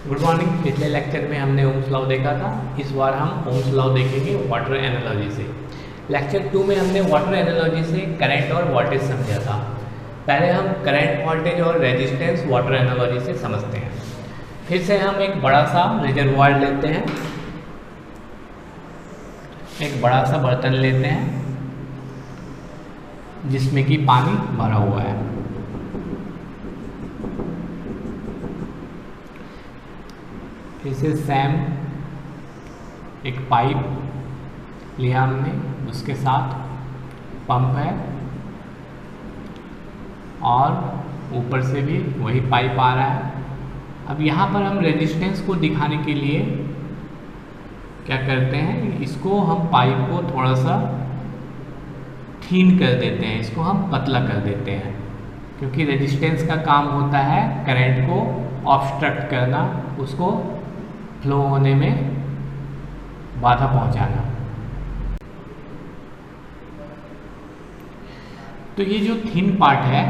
Good morning. पिछले lecture में हमने ओम्स लॉ देखा था। इस बार हम ओम्स लॉ देखेंगे वाटर एनालॉजी से। लेक्चर 2 में हमने वाटर एनालॉजी से करंट और वोल्टेज समझा था। पहले हम करंट, वोल्टेज और रेजिस्टेंस वाटर एनालॉजी से समझते हैं। फिर से हम एक बड़ा सा रिजर्वॉयर लेते हैं, एक बड़ा सा बर्तन लेते हैं जिसमें कि पानी भरा हुआ है। फिर से सेम एक पाइप लिया हमने, उसके साथ पंप है और ऊपर से भी वही पाइप आ रहा है। अब यहाँ पर हम रेजिस्टेंस को दिखाने के लिए क्या करते हैं, इसको हम पाइप को थोड़ा सा थीन कर देते हैं, इसको हम पतला कर देते हैं, क्योंकि रेजिस्टेंस का काम होता है करंट को ऑब्स्ट्रक्ट करना, उसको फ्लो होने में बाधा पहुंचाना। तो ये जो थिन पार्ट है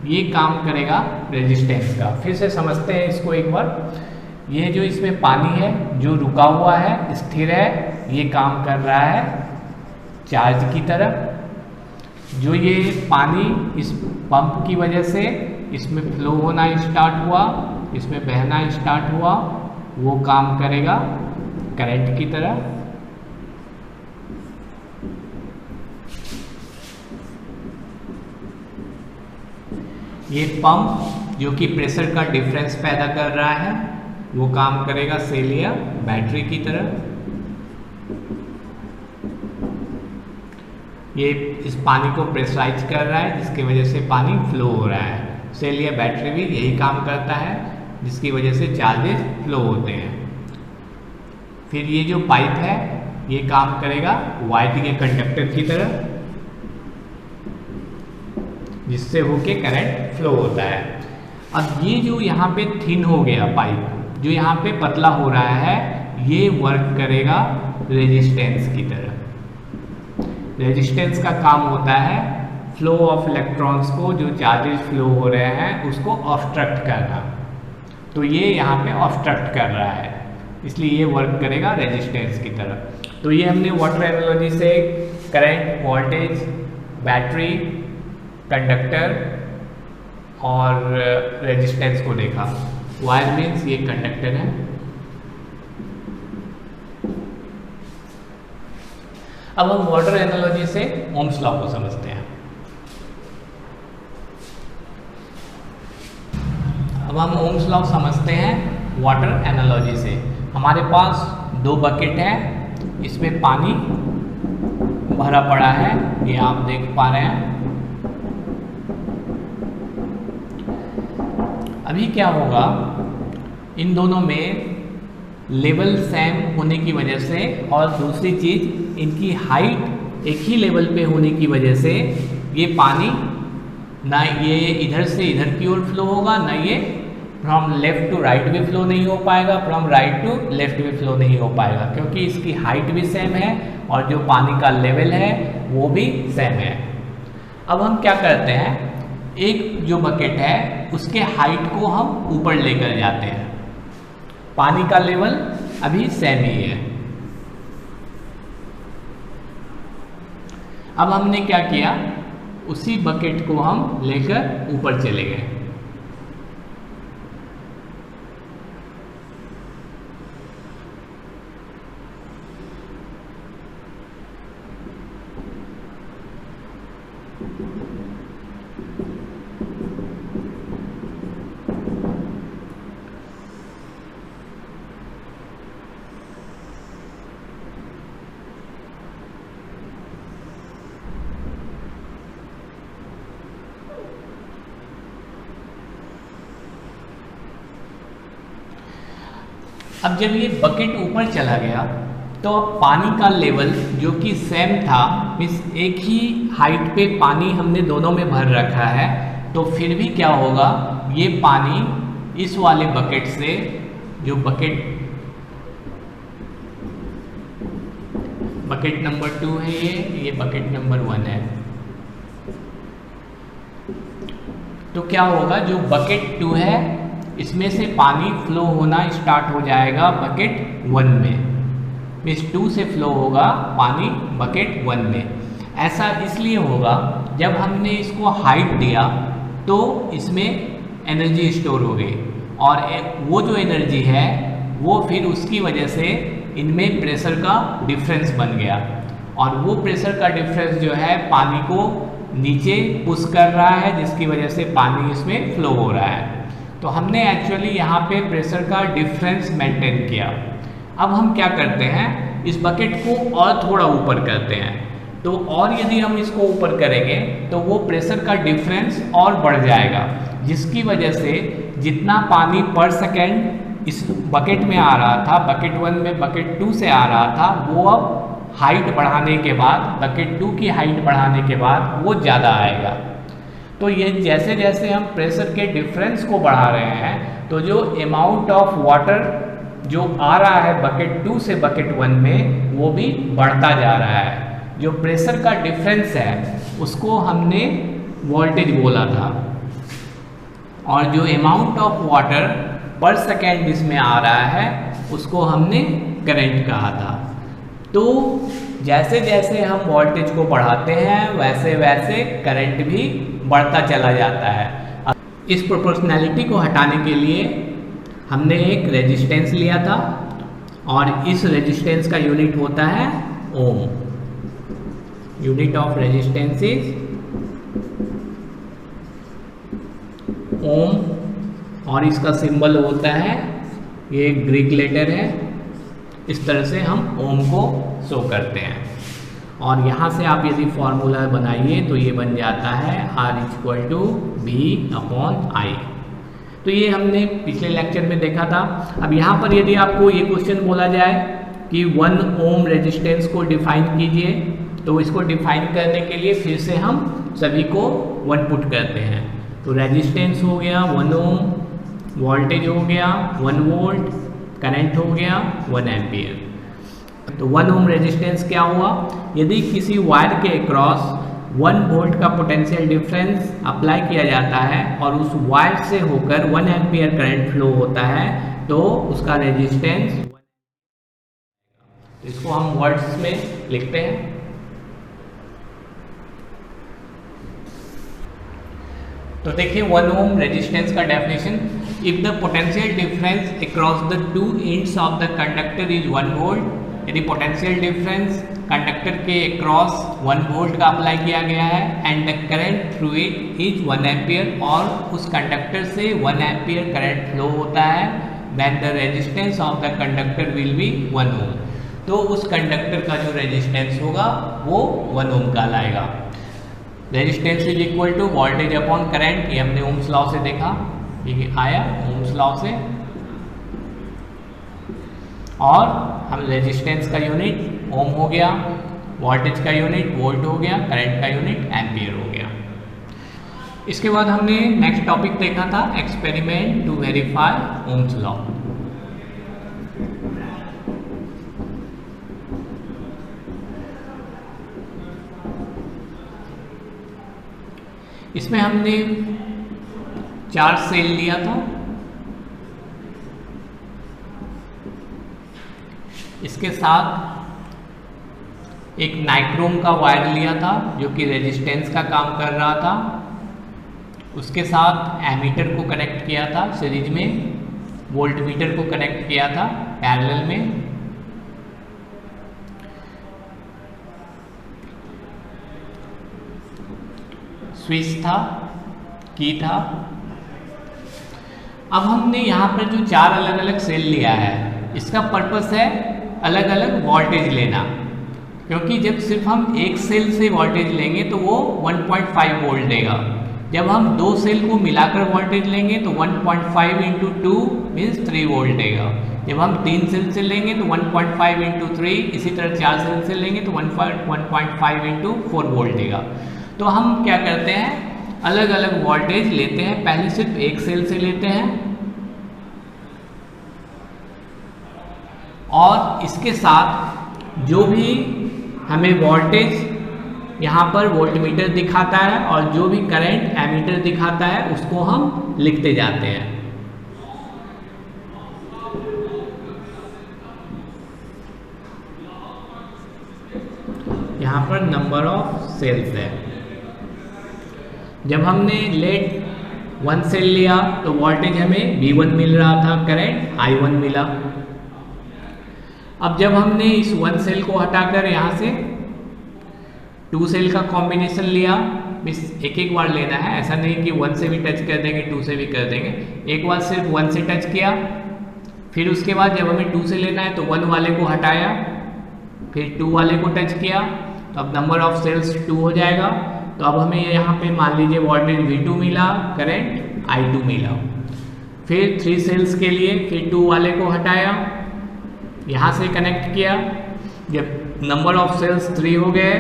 ये काम करेगा रेजिस्टेंस का। फिर से समझते हैं इसको एक बार। ये जो इसमें पानी है जो रुका हुआ है, स्थिर है, ये काम कर रहा है चार्ज की तरह। जो ये पानी इस पंप की वजह से इसमें फ्लो होना स्टार्ट हुआ, इसमें बहना स्टार्ट हुआ, वो काम करेगा करंट की तरह। ये पंप जो कि प्रेशर का डिफरेंस पैदा कर रहा है वो काम करेगा सेल या बैटरी की तरह। ये इस पानी को प्रेशराइज कर रहा है जिसकी वजह से पानी फ्लो हो रहा है। सेल या बैटरी भी यही काम करता है जिसकी वजह से चार्जेस फ्लो होते हैं। फिर ये जो पाइप है ये काम करेगा वायर के कंडक्टर की तरह, जिससे होके करंट फ्लो होता है। अब ये जो यहाँ पे थिन हो गया पाइप, जो यहाँ पे पतला हो रहा है, ये वर्क करेगा रेजिस्टेंस की तरह। रेजिस्टेंस का काम होता है फ्लो ऑफ इलेक्ट्रॉन्स को, जो चार्जेस फ्लो हो रहे हैं उसको ऑब्स्ट्रक्ट करना। तो ये यहाँ पे ऑब्स्ट्रक्ट कर रहा है, इसलिए ये वर्क करेगा रेजिस्टेंस की तरह। तो ये हमने वाटर एनालॉजी से करंट, वोल्टेज, बैटरी, कंडक्टर और रेजिस्टेंस को देखा। वायर मीन्स ये कंडक्टर है। अब हम वाटर एनालॉजी से ओम्स लॉ को समझते हैं। अब हम ओम्स लॉ समझते हैं वाटर एनालॉजी से। हमारे पास दो बकेट है, इसमें पानी भरा पड़ा है, ये आप देख पा रहे हैं। अभी क्या होगा, इन दोनों में लेवल सेम होने की वजह से और दूसरी चीज़ इनकी हाइट एक ही लेवल पे होने की वजह से ये पानी ना ये इधर से इधर की ओर फ्लो होगा, ना ये फ्रॉम लेफ्ट टू राइट भी फ्लो नहीं हो पाएगा, फ्रॉम राइट टू लेफ्ट भी फ्लो नहीं हो पाएगा, क्योंकि इसकी हाइट भी सेम है और जो पानी का लेवल है वो भी सेम है। अब हम क्या करते हैं, एक जो बकेट है उसके हाइट को हम ऊपर लेकर जाते हैं। पानी का लेवल अभी सेम ही है। अब हमने क्या किया, उसी बकेट को हम लेकर ऊपर चले गए। अब जब ये बकेट ऊपर चला गया तो अब पानी का लेवल जो कि सेम था, मीन्स एक ही हाइट पे पानी हमने दोनों में भर रखा है, तो फिर भी क्या होगा, ये पानी इस वाले बकेट से, जो बकेट नंबर 2 है, ये बकेट नंबर 1 है, तो क्या होगा, जो बकेट 2 है इसमें से पानी फ्लो होना स्टार्ट हो जाएगा बकेट 1 में, मीन्स 2 से फ्लो होगा पानी बकेट 1 में। ऐसा इसलिए होगा जब हमने इसको हाइट दिया तो इसमें एनर्जी स्टोर हो गई, और वो जो एनर्जी है वो फिर उसकी वजह से इनमें प्रेशर का डिफरेंस बन गया, और वो प्रेशर का डिफरेंस जो है पानी को नीचे पुश कर रहा है, जिसकी वजह से पानी इसमें फ्लो हो रहा है। तो हमने एक्चुअली यहाँ पे प्रेशर का डिफरेंस मेंटेन किया। अब हम क्या करते हैं, इस बकेट को और थोड़ा ऊपर करते हैं, तो और यदि हम इसको ऊपर करेंगे तो वो प्रेशर का डिफरेंस और बढ़ जाएगा, जिसकी वजह से जितना पानी पर सेकेंड इस बकेट में आ रहा था, बकेट 1 में बकेट 2 से आ रहा था, वो अब हाइट बढ़ाने के बाद, बकेट 2 की हाइट बढ़ाने के बाद वो ज़्यादा आएगा। तो ये जैसे जैसे हम प्रेशर के डिफरेंस को बढ़ा रहे हैं, तो जो अमाउंट ऑफ वाटर जो आ रहा है बकेट 2 से बकेट 1 में, वो भी बढ़ता जा रहा है। जो प्रेशर का डिफरेंस है उसको हमने वोल्टेज बोला था, और जो अमाउंट ऑफ वाटर पर सेकेंड इसमें आ रहा है उसको हमने करंट कहा था। तो जैसे जैसे हम वोल्टेज को बढ़ाते हैं वैसे वैसे करंट भी बढ़ता चला जाता है। अब इस प्रोपोर्शनैलिटी को हटाने के लिए हमने एक रेजिस्टेंस लिया था, और इस रेजिस्टेंस का यूनिट होता है ओम। यूनिट ऑफ रेजिस्टेंस इज ओम, और इसका सिंबल होता है, ये ग्रीक लेटर है। इस तरह से हम ओम को शो करते हैं, और यहाँ से आप यदि फॉर्मूला बनाइए तो ये बन जाता है R=V/I। तो ये हमने पिछले लेक्चर में देखा था। अब यहाँ पर यदि आपको ये क्वेश्चन बोला जाए कि 1 ओम रेजिस्टेंस को डिफाइन कीजिए, तो इसको डिफाइन करने के लिए फिर से हम सभी को 1 पुट करते हैं। तो रेजिस्टेंस हो गया 1 ओम, वोल्टेज हो गया 1 वोल्ट, करंट हो गया 1 एम्पियर। तो 1 ओम रेजिस्टेंस क्या हुआ, यदि किसी वायर के अक्रॉस 1 वोल्ट का पोटेंशियल डिफरेंस अप्लाई किया जाता है और उस वायर से होकर 1 एम्पियर करंट फ्लो होता है, तो उसका रेजिस्टेंस, इसको हम वर्ड्स में लिखते हैं। तो देखिए 1 ओम रेजिस्टेंस का definition, if the potential difference across the 2 ends of the conductor is 1 volt, यदि पोटेंशियल डिफरेंस कंडक्टर के अक्रॉस 1 वोल्ट का अप्लाई किया गया है, and the current through it is 1 ampere, और उस कंडक्टर से 1 एम्पियर करंट फ्लो होता है, then the resistance of the conductor will be 1 ohm. तो उस कंडक्टर का जो रेजिस्टेंस होगा वो 1 ओम कहलाएगा। Resistance is equal to voltage upon current, ये हमने ओम्स लॉ से देखा, ये आया ओम्स लॉ से। और हम रेजिस्टेंस का यूनिट ओम हो गया, वोल्टेज का यूनिट वोल्ट हो गया, करंट का यूनिट एम्पियर हो गया। इसके बाद हमने नेक्स्ट टॉपिक देखा था experiment to verify Ohm's law. इसमें हमने 4 सेल लिया था, इसके साथ एक नाइक्रोम का वायर लिया था जो कि रेजिस्टेंस का काम कर रहा था, उसके साथ एमीटर को कनेक्ट किया था सीरीज में, वोल्टमीटर को कनेक्ट किया था पैरेलल में, स्विच था, की था। अब हमने यहाँ पर जो 4 अलग अलग सेल लिया है, इसका पर्पस है अलग अलग वोल्टेज लेना, क्योंकि जब सिर्फ हम एक सेल से वोल्टेज लेंगे तो वो 1.5 वोल्ट देगा। जब हम 2 सेल को मिलाकर वोल्टेज लेंगे तो 1.5 इंटू 2 मीन्स 3 वोल्ट देगा। जब हम 3 सेल से लेंगे तो 1.5 इंटू 3, इसी तरह 4 सेल से लेंगे तो 1.5 इंटू 4 वोल्ट देगा। तो हम क्या करते हैं, अलग अलग वोल्टेज लेते हैं, पहले सिर्फ एक सेल से लेते हैं, और इसके साथ जो भी हमें वोल्टेज यहाँ पर वोल्टमीटर दिखाता है और जो भी करंट एमीटर दिखाता है उसको हम लिखते जाते हैं। यहाँ पर नंबर ऑफ सेल्स है। जब हमने लेट 1 सेल लिया तो वोल्टेज हमें V1 मिल रहा था, करंट I1 मिला। अब जब हमने इस 1 सेल को हटाकर यहाँ से 2 सेल का कॉम्बिनेशन लिया, एक एक बार लेना है, ऐसा नहीं कि 1 से भी टच कर देंगे 2 से भी कर देंगे। एक बार सिर्फ 1 से टच किया, फिर उसके बाद जब हमें 2 से लेना है तो 1 वाले को हटाया, फिर 2 वाले को टच किया, तो अब नंबर ऑफ सेल्स 2 हो जाएगा। तो अब हमें यहाँ पे मान लीजिए वोल्टेज V2 मिला, करंट I2 मिला। फिर 3 सेल्स के लिए फिर 2 वाले को हटाया, यहाँ से कनेक्ट किया, जब नंबर ऑफ सेल्स 3 हो गए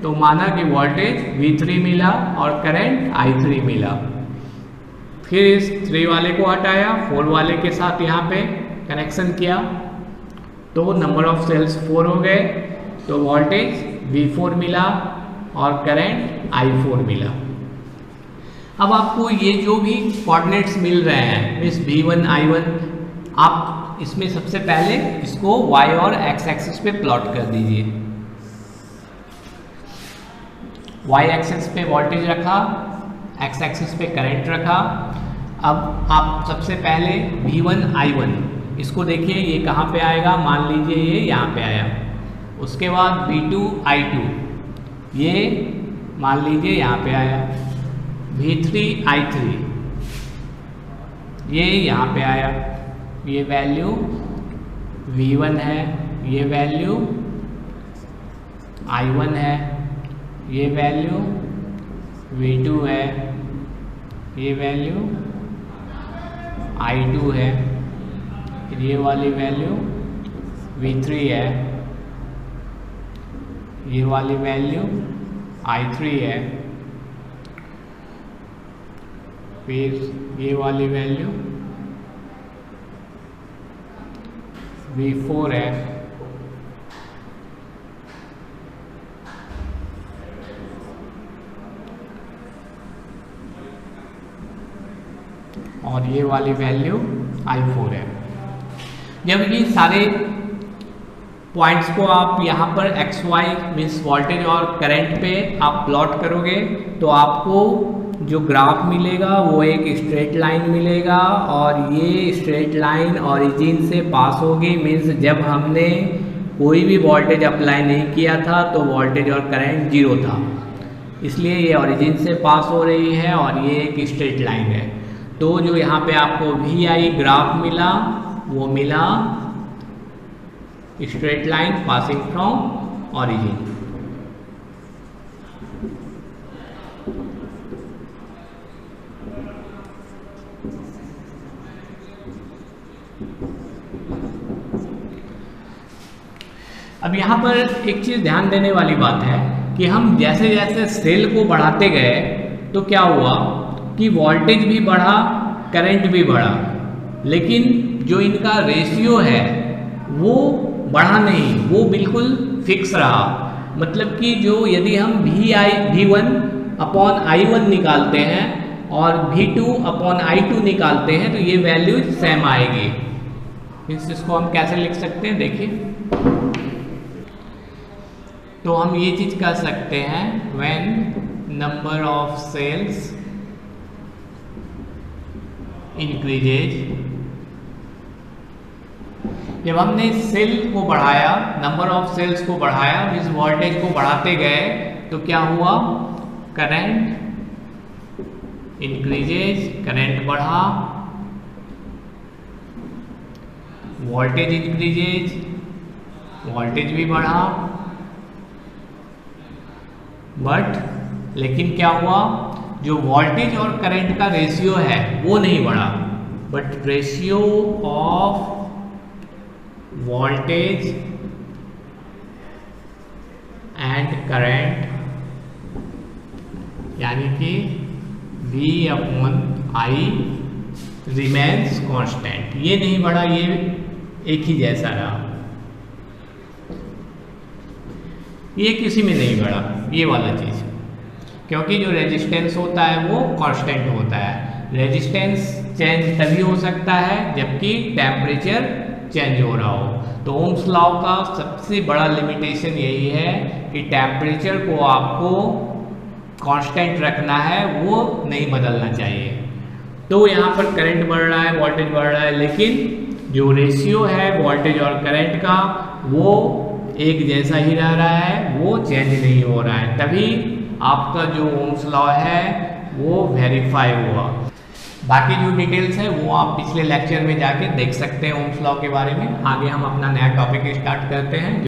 तो माना कि वोल्टेज V3 मिला और करंट I3 मिला। फिर इस 3 वाले को हटाया, 4 वाले के साथ यहाँ पे कनेक्शन किया, तो नंबर ऑफ सेल्स 4 हो गए, तो वोल्टेज V4 मिला और करंट I4 मिला। अब आपको ये जो भी कोऑर्डिनेट्स मिल रहे हैं, मीन्स V1 I1, आप इसमें सबसे पहले इसको y और x एक्सिस पे प्लॉट कर दीजिए। y एक्सिस पे वोल्टेज रखा, x एक्सिस पे करंट रखा। अब आप सबसे पहले V1 I1 इसको देखिए, ये कहाँ पे आएगा, मान लीजिए ये यहाँ पे आया। उसके बाद V2 I2 ये मान लीजिए यहाँ पे आया। V3 I3 ये यहाँ पे आया। ये वैल्यू V1 है, ये वैल्यू I1 है, ये वैल्यू V2 है, ये वैल्यू I2 है, फिर ये वाली वैल्यू V3 है, ये वाली वैल्यू I3 है, फिर ये वाली वैल्यू V4 है, और ये वाली वैल्यू I4 है। जब ये सारे पॉइंट्स को आप यहाँ पर एक्स वाई मीन्स वोल्टेज और करंट पे आप प्लॉट करोगे तो आपको जो ग्राफ मिलेगा वो एक स्ट्रेट लाइन मिलेगा, और ये स्ट्रेट लाइन ओरिजिन से पास होगी। मीन्स जब हमने कोई भी वोल्टेज अप्लाई नहीं किया था तो वोल्टेज और करंट 0 था, इसलिए ये ओरिजिन से पास हो रही है और ये एक स्ट्रेट लाइन है। तो जो यहाँ पे आपको VI ग्राफ मिला वो मिला straight line passing from origin. अब यहाँ पर एक चीज ध्यान देने वाली बात है कि हम जैसे जैसे सेल को बढ़ाते गए तो क्या हुआ कि वोल्टेज भी बढ़ा, करंट भी बढ़ा, लेकिन जो इनका रेशियो है वो बढ़ा नहीं, वो बिल्कुल फिक्स रहा। मतलब कि जो यदि हम V1 अपॉन I1 निकालते हैं और V2 अपॉन I2 निकालते हैं तो ये वैल्यू सेम आएगी। इसको हम कैसे लिख सकते हैं, देखिए। तो हम ये चीज कर सकते हैं, when number of cells increases, जब हमने सेल को बढ़ाया, नंबर ऑफ सेल्स को बढ़ाया, इस वोल्टेज को बढ़ाते गए तो क्या हुआ, करंट इंक्रीजेज, करंट बढ़ा, वोल्टेज इंक्रीजेज, वोल्टेज भी बढ़ा, बट लेकिन क्या हुआ, जो वोल्टेज और करंट का रेशियो है वो नहीं बढ़ा, but ratio of voltage and current यानी कि V upon I remains constant, ये नहीं बढ़ा, ये एक ही जैसा रहा, ये किसी में नहीं बढ़ा, ये वाला चीज, क्योंकि जो रेजिस्टेंस होता है वो कांस्टेंट होता है। रेजिस्टेंस चेंज तभी हो सकता है जबकि टेम्परेचर चेंज हो रहा हो। तो ओम्स लॉ का सबसे बड़ा लिमिटेशन यही है कि टेम्परेचर को आपको कांस्टेंट रखना है, वो नहीं बदलना चाहिए। तो यहाँ पर करंट बढ़ रहा है, वोल्टेज बढ़ रहा है, लेकिन जो रेशियो है वोल्टेज और करंट का वो एक जैसा ही रह रहा है, वो चेंज नहीं हो रहा है। तभी आपका जो ओम्स लॉ है वो वेरीफाई हुआ। बाकी जो डिटेल्स है वो आप पिछले लेक्चर में जाके देख सकते हैं ओम्स लॉ के बारे में। आगे हम अपना नया टॉपिक स्टार्ट करते हैं